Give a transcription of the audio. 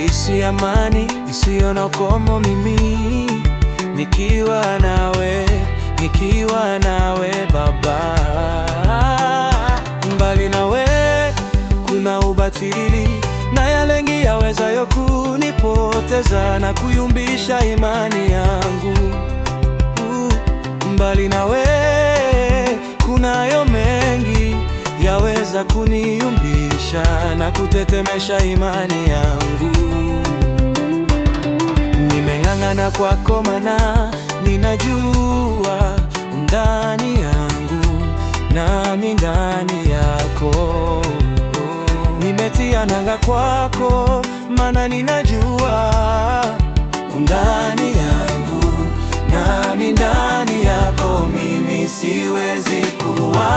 nahisi amani isiyo na ukomo mimi nikiwa nawe, nikiwa nawe Baba. Mbali nawe kuna ubatili na yale mengi yawezayo kunipoteza na kuyumbisha imani yangu. Mbali nawe kunayo mengi yaweza kuniyumbisha na kutetemesha imani yangu. Nimeng'ang'ana kwako maana ninajua ndani yangu nami ndani yako. Nimetia nanga kwako maana ninajua ndani yangu nami ndani yako, mimi siwezi kuwa